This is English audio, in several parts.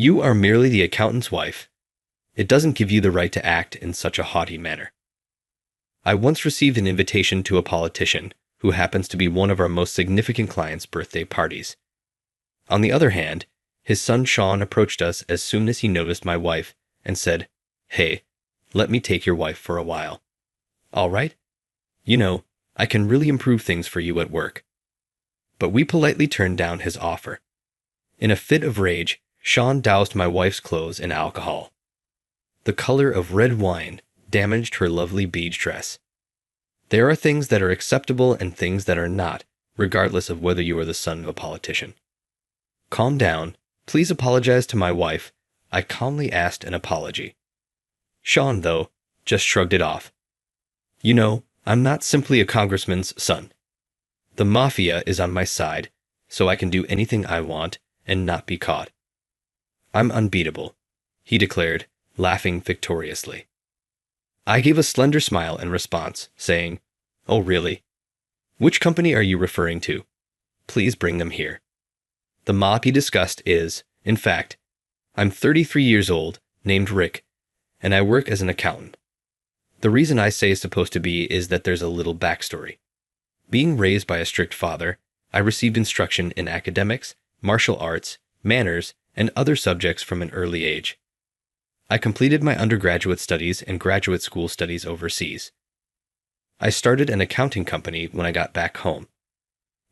You are merely the accountant's wife. It doesn't give you the right to act in such a haughty manner. I once received an invitation to a politician who happens to be one of our most significant clients' birthday parties. On the other hand, his son Sean approached us as soon as he noticed my wife and said, "Hey, let me take your wife for a while." "All right? You know, I can really improve things for you at work." But we politely turned down his offer. In a fit of rage, Sean doused my wife's clothes in alcohol. The color of red wine damaged her lovely beige dress. There are things that are acceptable and things that are not, regardless of whether you are the son of a politician. "Calm down. Please apologize to my wife," I calmly asked an apology. Sean, though, just shrugged it off. "You know, I'm not simply a congressman's son. The Mafia is on my side, so I can do anything I want and not be caught. I'm unbeatable," he declared, laughing victoriously. I gave a slender smile in response, saying, "Oh, really? Which company are you referring to? Please bring them here." The mob he discussed is, in fact, I'm 33 years old, named Rick, and I work as an accountant. The reason I say supposed to be is that there's a little backstory. Being raised by a strict father, I received instruction in academics, martial arts, manners, and other subjects from an early age. I completed my undergraduate studies and graduate school studies overseas. I started an accounting company when I got back home.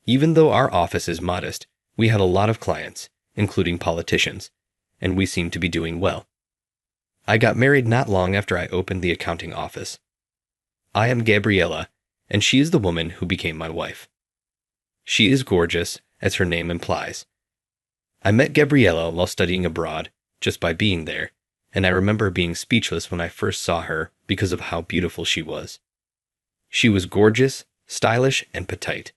Even though our office is modest, we had a lot of clients, including politicians, and we seemed to be doing well. I got married not long after I opened the accounting office. I am Gabriella, and she is the woman who became my wife. She is gorgeous, as her name implies. I met Gabriella while studying abroad, just by being there, and I remember being speechless when I first saw her because of how beautiful she was. She was gorgeous, stylish, and petite.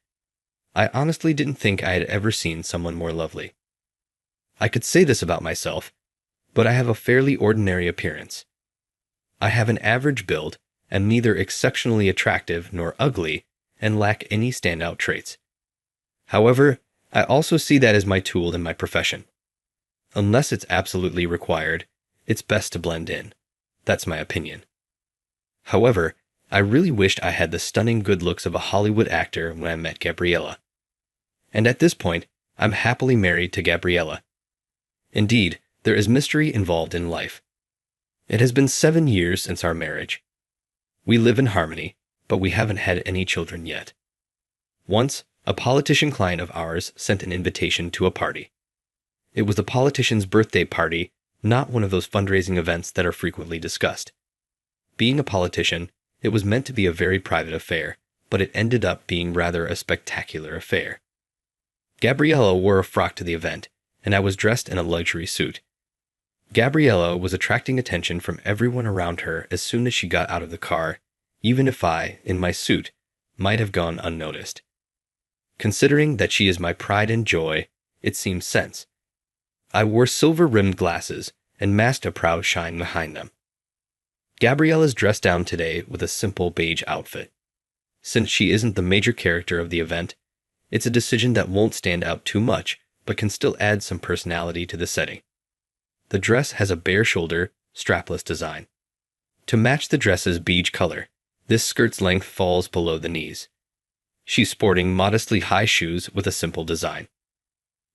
I honestly didn't think I had ever seen someone more lovely. I could say this about myself, but I have a fairly ordinary appearance. I have an average build, am neither exceptionally attractive nor ugly, and lack any standout traits. However, I also see that as my tool in my profession. Unless it's absolutely required, it's best to blend in. That's my opinion. However, I really wished I had the stunning good looks of a Hollywood actor when I met Gabriella. And at this point, I'm happily married to Gabriella. Indeed, there is mystery involved in life. It has been 7 years since our marriage. We live in harmony, but we haven't had any children yet. Once, a politician client of ours sent an invitation to a party. It was the politician's birthday party, not one of those fundraising events that are frequently discussed. Being a politician, it was meant to be a very private affair, but it ended up being rather a spectacular affair. Gabriella wore a frock to the event, and I was dressed in a luxury suit. Gabriella was attracting attention from everyone around her as soon as she got out of the car, even if I, in my suit, might have gone unnoticed. Considering that she is my pride and joy, it seems sense. I wore silver-rimmed glasses and masked a proud shine behind them. Gabriella's dressed down today with a simple beige outfit. Since she isn't the major character of the event, it's a decision that won't stand out too much, but can still add some personality to the setting. The dress has a bare shoulder, strapless design. To match the dress's beige color, this skirt's length falls below the knees. She's sporting modestly high shoes with a simple design.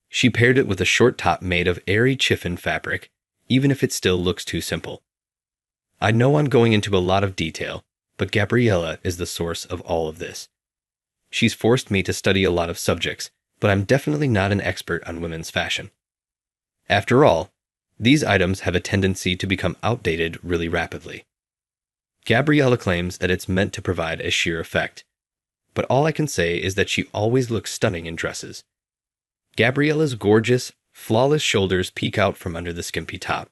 She paired it with a short top made of airy chiffon fabric, even if it still looks too simple. I know I'm going into a lot of detail, but Gabriella is the source of all of this. She's forced me to study a lot of subjects, but I'm definitely not an expert on women's fashion. After all, these items have a tendency to become outdated really rapidly. Gabriella claims that it's meant to provide a sheer effect, but all I can say is that she always looks stunning in dresses. Gabriella's gorgeous, flawless shoulders peek out from under the skimpy top.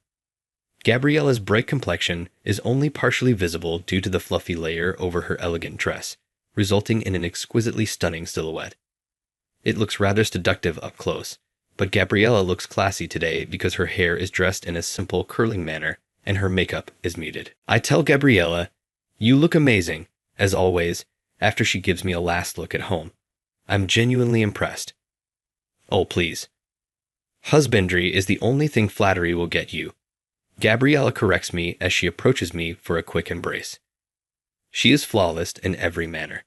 Gabriella's bright complexion is only partially visible due to the fluffy layer over her elegant dress, resulting in an exquisitely stunning silhouette. It looks rather seductive up close, but Gabriella looks classy today because her hair is dressed in a simple curling manner and her makeup is muted. I tell Gabriella, "You look amazing," as always, after she gives me a last look at home. I'm genuinely impressed. Oh, please. Husbandry is the only thing flattery will get you. Gabriella corrects me as she approaches me for a quick embrace. She is flawless in every manner.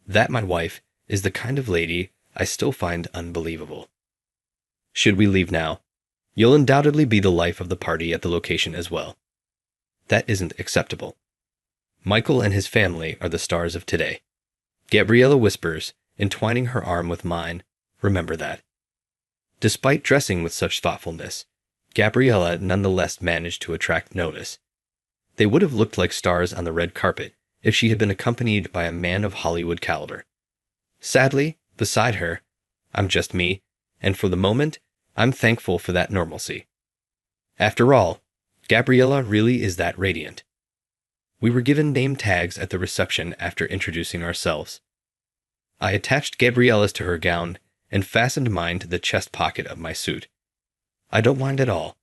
That, my wife, is the kind of lady I still find unbelievable. Should we leave now? You'll undoubtedly be the life of the party at the location as well. That isn't acceptable. Michael and his family are the stars of today. Gabriella whispers, entwining her arm with mine. Remember that. Despite dressing with such thoughtfulness, Gabriella nonetheless managed to attract notice. They would have looked like stars on the red carpet if she had been accompanied by a man of Hollywood caliber. Sadly, beside her, I'm just me, and for the moment, I'm thankful for that normalcy. After all, Gabriella really is that radiant. We were given name tags at the reception after introducing ourselves. I attached Gabriella's to her gown and fastened mine to the chest pocket of my suit. I don't mind at all.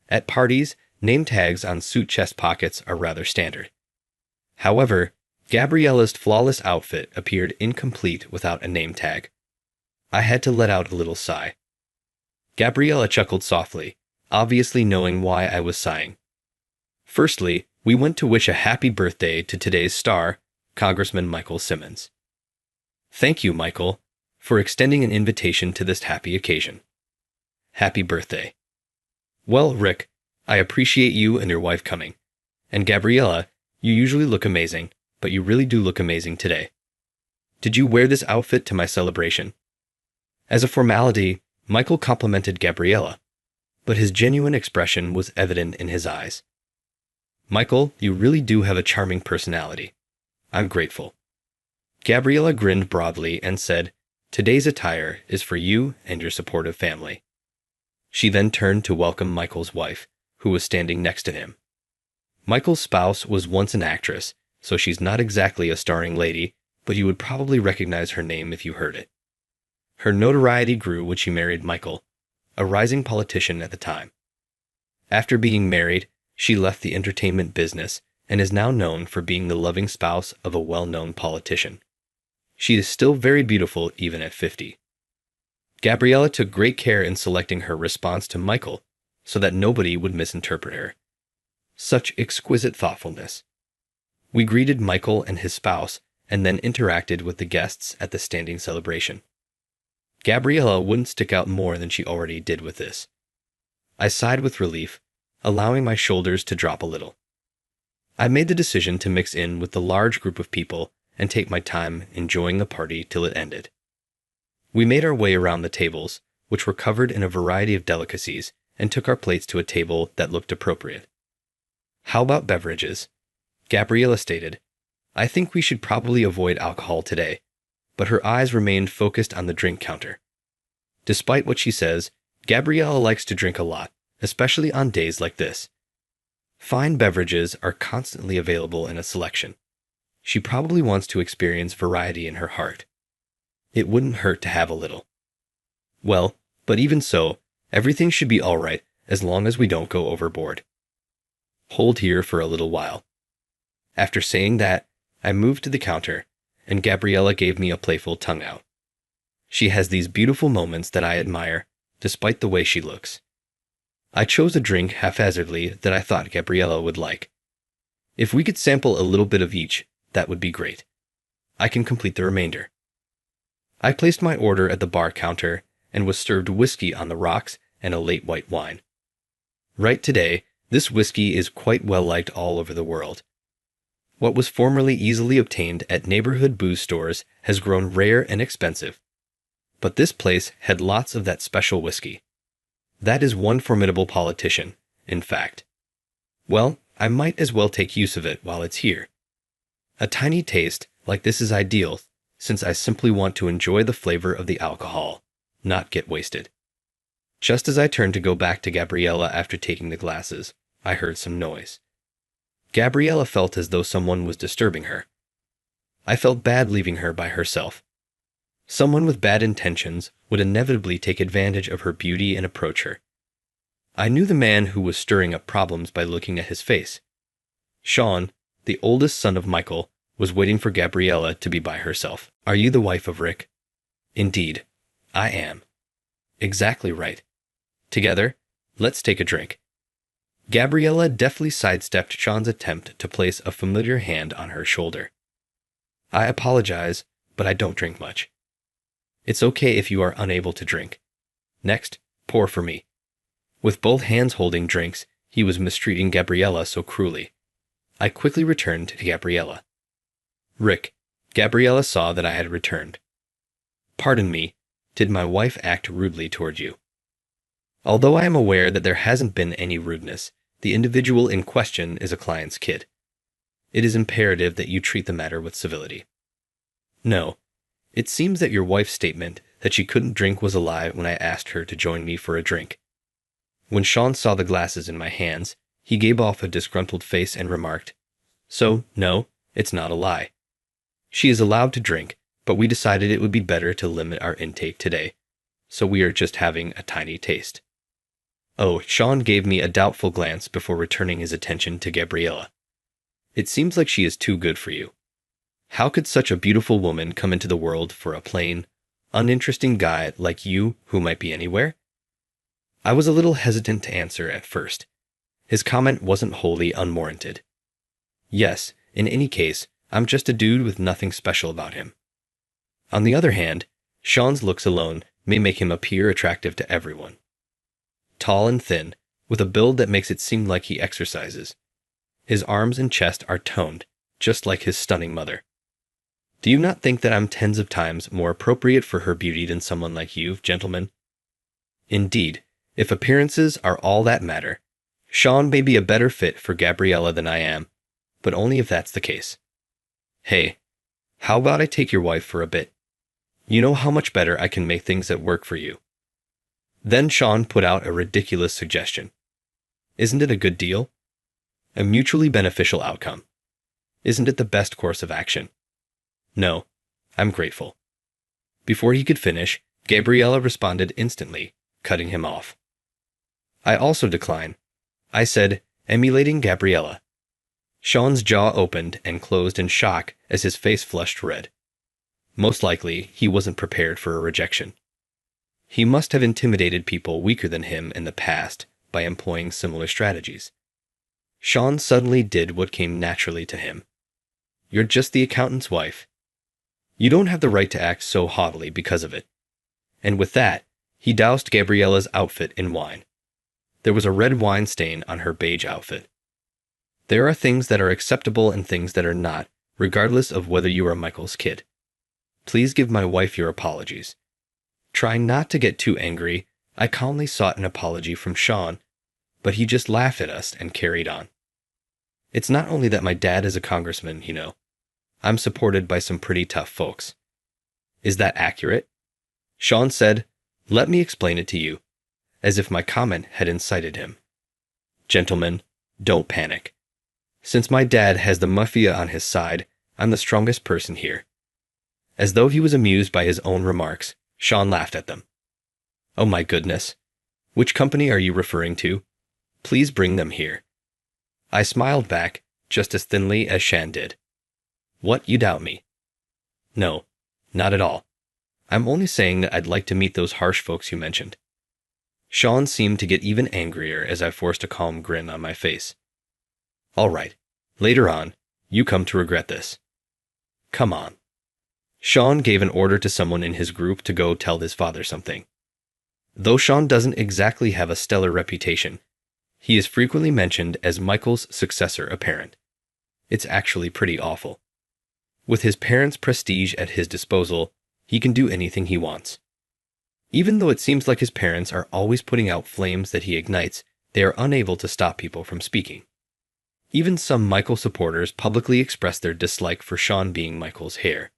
At parties, name tags on suit chest pockets are rather standard. However, Gabriella's flawless outfit appeared incomplete without a name tag. I had to let out a little sigh. Gabriella chuckled softly, obviously knowing why I was sighing. Firstly, we went to wish a happy birthday to today's star, Congressman Michael Simmons. Thank you, Michael, for extending an invitation to this happy occasion. Happy birthday. Well, Rick, I appreciate you and your wife coming. And Gabriella, you usually look amazing, but you really do look amazing today. Did you wear this outfit to my celebration? As a formality, Michael complimented Gabriella, but his genuine expression was evident in his eyes. Michael, you really do have a charming personality. I'm grateful. Gabriella grinned broadly and said, Today's attire is for you and your supportive family. She then turned to welcome Michael's wife, who was standing next to him. Michael's spouse was once an actress, so she's not exactly a starring lady, but you would probably recognize her name if you heard it. Her notoriety grew when she married Michael, a rising politician at the time. After being married, she left the entertainment business and is now known for being the loving spouse of a well-known politician. She is still very beautiful even at 50. Gabriella took great care in selecting her response to Michael so that nobody would misinterpret her. Such exquisite thoughtfulness. We greeted Michael and his spouse and then interacted with the guests at the standing celebration. Gabriella wouldn't stick out more than she already did with this. I sighed with relief, allowing my shoulders to drop a little. I made the decision to mix in with the large group of people and take my time enjoying the party till it ended. We made our way around the tables, which were covered in a variety of delicacies, and took our plates to a table that looked appropriate. How about beverages? Gabriella stated, I think we should probably avoid alcohol today, but her eyes remained focused on the drink counter. Despite what she says, Gabriella likes to drink a lot, especially on days like this. Fine beverages are constantly available in a selection. She probably wants to experience variety in her heart. It wouldn't hurt to have a little. Well, but even so, everything should be all right as long as we don't go overboard. Hold here for a little while. After saying that, I moved to the counter, and Gabriella gave me a playful tongue out. She has these beautiful moments that I admire, despite the way she looks. I chose a drink haphazardly that I thought Gabriella would like. If we could sample a little bit of each, that would be great. I can complete the remainder. I placed my order at the bar counter and was served whiskey on the rocks and a late white wine. Right today, this whiskey is quite well liked all over the world. What was formerly easily obtained at neighborhood booze stores has grown rare and expensive. But this place had lots of that special whiskey. That is one formidable politician, in fact. Well, I might as well take use of it while it's here. A tiny taste like this is ideal, since I simply want to enjoy the flavor of the alcohol, not get wasted. Just as I turned to go back to Gabriella after taking the glasses, I heard some noise. Gabriella felt as though someone was disturbing her. I felt bad leaving her by herself. Someone with bad intentions would inevitably take advantage of her beauty and approach her. I knew the man who was stirring up problems by looking at his face. Sean, the oldest son of Michael, was waiting for Gabriella to be by herself. Are you the wife of Rick? Indeed, I am. Exactly right. Together, let's take a drink. Gabriella deftly sidestepped Sean's attempt to place a familiar hand on her shoulder. I apologize, but I don't drink much. It's okay if you are unable to drink. Next, pour for me. With both hands holding drinks, he was mistreating Gabriella so cruelly. I quickly returned to Gabriella. Rick, Gabriella saw that I had returned. Pardon me, did my wife act rudely toward you? Although I am aware that there hasn't been any rudeness, the individual in question is a client's kid. It is imperative that you treat the matter with civility. No, it seems that your wife's statement that she couldn't drink was a lie when I asked her to join me for a drink. When Sean saw the glasses in my hands, he gave off a disgruntled face and remarked, "So, no, it's not a lie. She is allowed to drink, but we decided it would be better to limit our intake today, so we are just having a tiny taste." Oh, Sean gave me a doubtful glance before returning his attention to Gabriella. It seems like she is too good for you. How could such a beautiful woman come into the world for a plain, uninteresting guy like you who might be anywhere? I was a little hesitant to answer at first. His comment wasn't wholly unwarranted. Yes, in any case, I'm just a dude with nothing special about him. On the other hand, Sean's looks alone may make him appear attractive to everyone. Tall and thin, with a build that makes it seem like he exercises. His arms and chest are toned, just like his stunning mother. Do you not think that I'm tens of times more appropriate for her beauty than someone like you, gentlemen? Indeed, if appearances are all that matter, Sean may be a better fit for Gabriella than I am, but only if that's the case. Hey, how about I take your wife for a bit? You know how much better I can make things at work for you. Then Sean put out a ridiculous suggestion. Isn't it a good deal? A mutually beneficial outcome. Isn't it the best course of action? No, I'm grateful. Before he could finish, Gabriella responded instantly, cutting him off. I also decline. I said, emulating Gabriella. Sean's jaw opened and closed in shock as his face flushed red. Most likely, he wasn't prepared for a rejection. He must have intimidated people weaker than him in the past by employing similar strategies. Sean suddenly did what came naturally to him. You're just the accountant's wife. You don't have the right to act so haughtily because of it. And with that, he doused Gabriella's outfit in wine. There was a red wine stain on her beige outfit. There are things that are acceptable and things that are not, regardless of whether you are Michael's kid. Please give my wife your apologies. Trying not to get too angry, I calmly sought an apology from Sean, but he just laughed at us and carried on. It's not only that my dad is a congressman, you know. I'm supported by some pretty tough folks. Is that accurate? Sean said, "Let me explain it to you," as if my comment had incited him. Gentlemen, don't panic. Since my dad has the Mafia on his side, I'm the strongest person here. As though he was amused by his own remarks, Sean laughed at them. Oh my goodness. Which company are you referring to? Please bring them here. I smiled back, just as thinly as Shan did. What, you doubt me? No, not at all. I'm only saying that I'd like to meet those harsh folks you mentioned. Sean seemed to get even angrier as I forced a calm grin on my face. All right, later on, you come to regret this. Come on. Sean gave an order to someone in his group to go tell his father something. Though Sean doesn't exactly have a stellar reputation, he is frequently mentioned as Michael's successor apparent. It's actually pretty awful. With his parents' prestige at his disposal, he can do anything he wants. Even though it seems like his parents are always putting out flames that he ignites, they are unable to stop people from speaking. Even some Michael supporters publicly express their dislike for Sean being Michael's heir.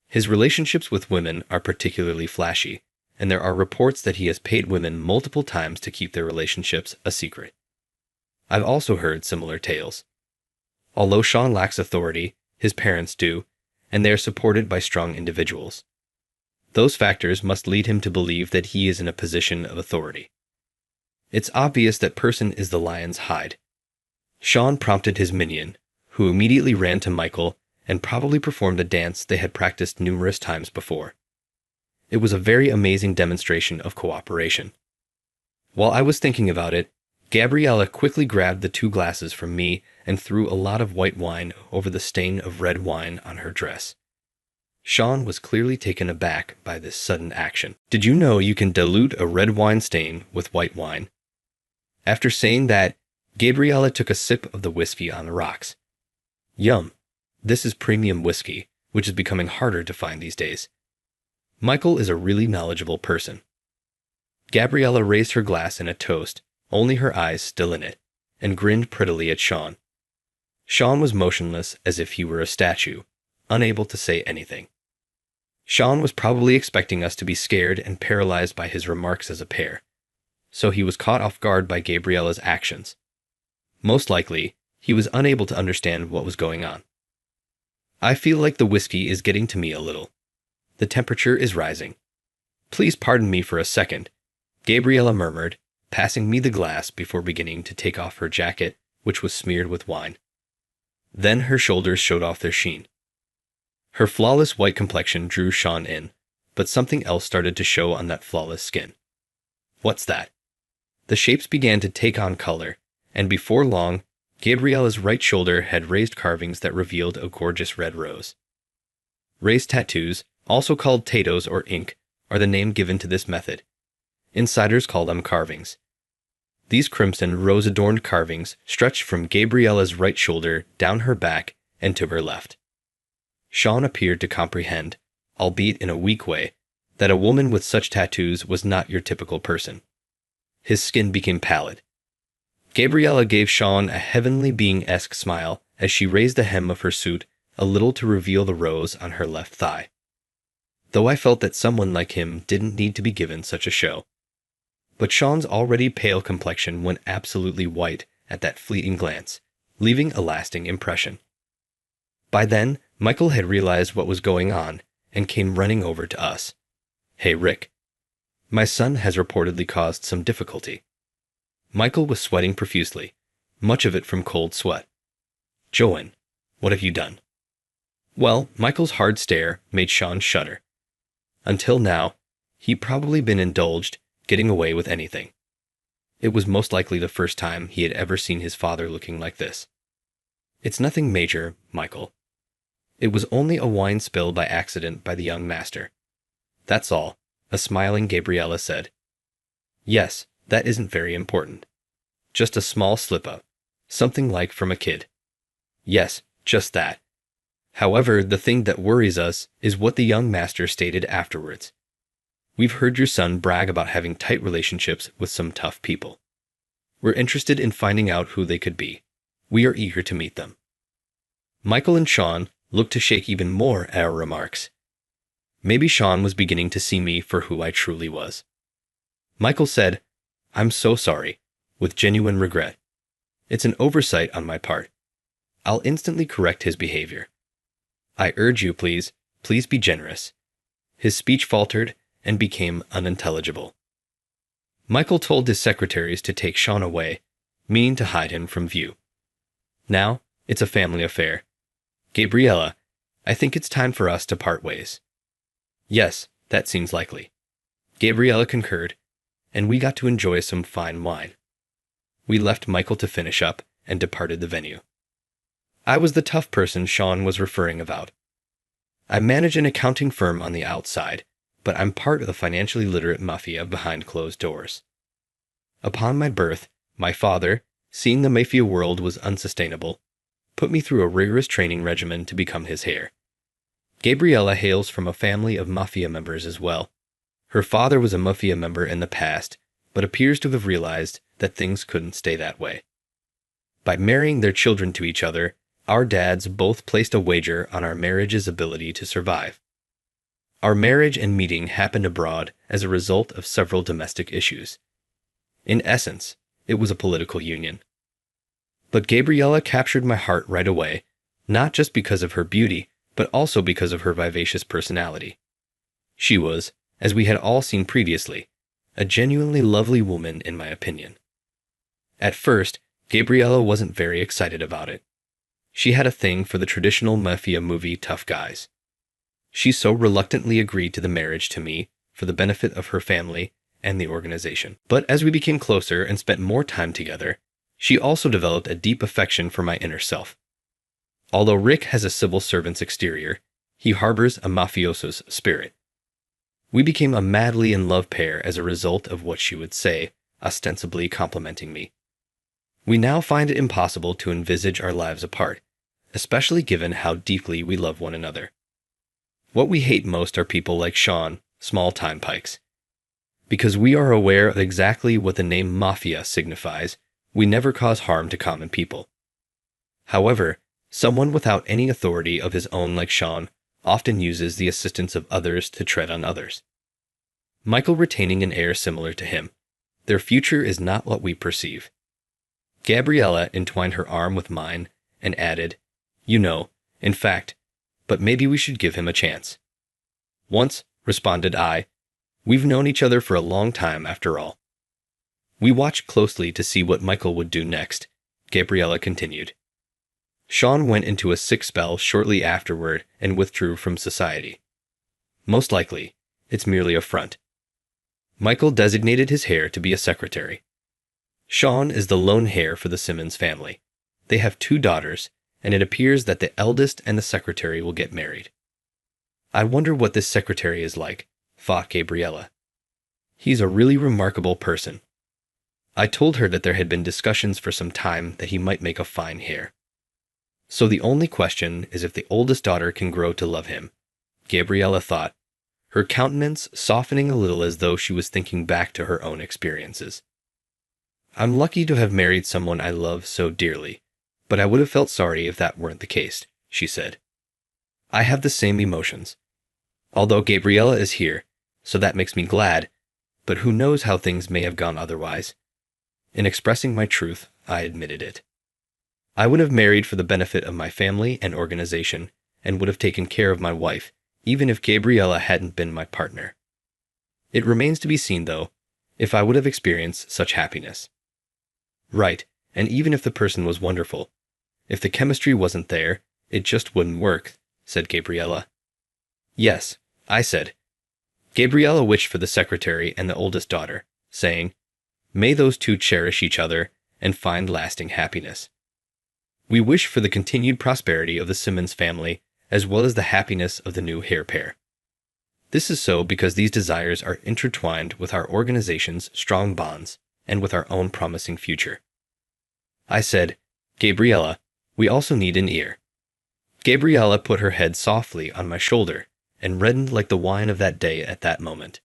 His relationships with women are particularly flashy, and there are reports that he has paid women multiple times to keep their relationships a secret. I've also heard similar tales. Although Sean lacks authority, his parents do, and they are supported by strong individuals. Those factors must lead him to believe that he is in a position of authority. It's obvious that person is the lion's hide. Sean prompted his minion, who immediately ran to Michael and probably performed a dance they had practiced numerous times before. It was a very amazing demonstration of cooperation. While I was thinking about it, Gabriella quickly grabbed the 2 glasses from me and threw a lot of white wine over the stain of red wine on her dress. Sean was clearly taken aback by this sudden action. "Did you know you can dilute a red wine stain with white wine?" After saying that, Gabriella took a sip of the whiskey on the rocks. Yum. This is premium whiskey, which is becoming harder to find these days. Michael is a really knowledgeable person. Gabriella raised her glass in a toast, only her eyes still in it, and grinned prettily at Sean. Sean was motionless as if he were a statue, unable to say anything. Sean was probably expecting us to be scared and paralyzed by his remarks as a pair, so he was caught off guard by Gabriella's actions. Most likely, he was unable to understand what was going on. "I feel like the whiskey is getting to me a little. The temperature is rising. Please pardon me for a second," Gabriella murmured, passing me the glass before beginning to take off her jacket, which was smeared with wine. Then her shoulders showed off their sheen. Her flawless white complexion drew Sean in, but something else started to show on that flawless skin. "What's that?" The shapes began to take on color, and before long, Gabriella's right shoulder had raised carvings that revealed a gorgeous red rose. Raised tattoos, also called tatos or ink, are the name given to this method. Insiders call them carvings. These crimson rose-adorned carvings stretched from Gabriella's right shoulder down her back and to her left. Sean appeared to comprehend, albeit in a weak way, that a woman with such tattoos was not your typical person. His skin became pallid. Gabriella gave Sean a heavenly being-esque smile as she raised the hem of her suit a little to reveal the rose on her left thigh. Though I felt that someone like him didn't need to be given such a show. But Sean's already pale complexion went absolutely white at that fleeting glance, leaving a lasting impression. By then, Michael had realized what was going on and came running over to us. "Hey, Rick. My son has reportedly caused some difficulty." Michael was sweating profusely, much of it from cold sweat. "Joan, what have you done?" Well, Michael's hard stare made Sean shudder. Until now, he'd probably been indulged, getting away with anything. It was most likely the first time he had ever seen his father looking like this. "It's nothing major, Michael. It was only a wine spill by accident by the young master. That's all," a smiling Gabriella said. "Yes, that isn't very important. Just a small slip-up, something like from a kid." "Yes, just that. However, the thing that worries us is what the young master stated afterwards. We've heard your son brag about having tight relationships with some tough people. We're interested in finding out who they could be. We are eager to meet them." Michael and Sean looked to shake even more at our remarks. Maybe Sean was beginning to see me for who I truly was. Michael said, "I'm so sorry," with genuine regret. "It's an oversight on my part. I'll instantly correct his behavior. I urge you, please be generous." His speech faltered and became unintelligible. Michael told his secretaries to take Sean away, meaning to hide him from view. "Now, it's a family affair. Gabriella, I think it's time for us to part ways." "Yes, that seems likely." Gabriella concurred, and we got to enjoy some fine wine. We left Michael to finish up and departed the venue. I was the tough person Sean was referring about. I manage an accounting firm on the outside, but I'm part of the financially literate mafia behind closed doors. Upon my birth, my father, seeing the Mafia world was unsustainable, put me through a rigorous training regimen to become his heir. Gabriella hails from a family of Mafia members as well. Her father was a Mafia member in the past, but appears to have realized that things couldn't stay that way. By marrying their children to each other, our dads both placed a wager on our marriage's ability to survive. Our marriage and meeting happened abroad as a result of several domestic issues. In essence, it was a political union. But Gabriella captured my heart right away, not just because of her beauty, but also because of her vivacious personality. She was, as we had all seen previously, a genuinely lovely woman in my opinion. At first, Gabriella wasn't very excited about it. She had a thing for the traditional Mafia movie tough guys. She so reluctantly agreed to the marriage to me for the benefit of her family and the organization. But as we became closer and spent more time together, she also developed a deep affection for my inner self. Although Rick has a civil servant's exterior, he harbors a mafioso's spirit. We became a madly in love pair as a result of what she would say, ostensibly complimenting me. We now find it impossible to envisage our lives apart, especially given how deeply we love one another. What we hate most are people like Sean, small-time pikes. Because we are aware of exactly what the name Mafia signifies, we never cause harm to common people. However, someone without any authority of his own like Sean often uses the assistance of others to tread on others. Michael retaining an air similar to him. Their future is not what we perceive. Gabriella entwined her arm with mine and added, "You know, in fact, but maybe we should give him a chance." "Once," responded I. "We've known each other for a long time after all." We watched closely to see what Michael would do next. Gabriella continued. Sean went into a sick spell shortly afterward and withdrew from society. Most likely, it's merely a front. Michael designated his heir to be a secretary. Sean is the lone heir for the Simmons family. They have 2 daughters, and it appears that the eldest and the secretary will get married. "I wonder what this secretary is like," thought Gabriella. "He's a really remarkable person." I told her that there had been discussions for some time that he might make a fine heir. So the only question is if the oldest daughter can grow to love him, Gabriella thought, her countenance softening a little as though she was thinking back to her own experiences. "I'm lucky to have married someone I love so dearly, but I would have felt sorry if that weren't the case," she said. I have the same emotions. Although Gabriella is here, so that makes me glad, but who knows how things may have gone otherwise. In expressing my truth, I admitted it. I would have married for the benefit of my family and organization, and would have taken care of my wife, even if Gabriella hadn't been my partner. It remains to be seen, though, if I would have experienced such happiness. Right, and even if the person was wonderful, if the chemistry wasn't there, it just wouldn't work, said Gabriella. Yes, I said. Gabriella wished for the secretary and the oldest daughter, saying, "May those 2 cherish each other and find lasting happiness." We wish for the continued prosperity of the Simmons family, as well as the happiness of the new heir pair. This is so because these desires are intertwined with our organization's strong bonds and with our own promising future. I said, "Gabriella, we also need an ear." Gabriella put her head softly on my shoulder and reddened like the wine of that day at that moment.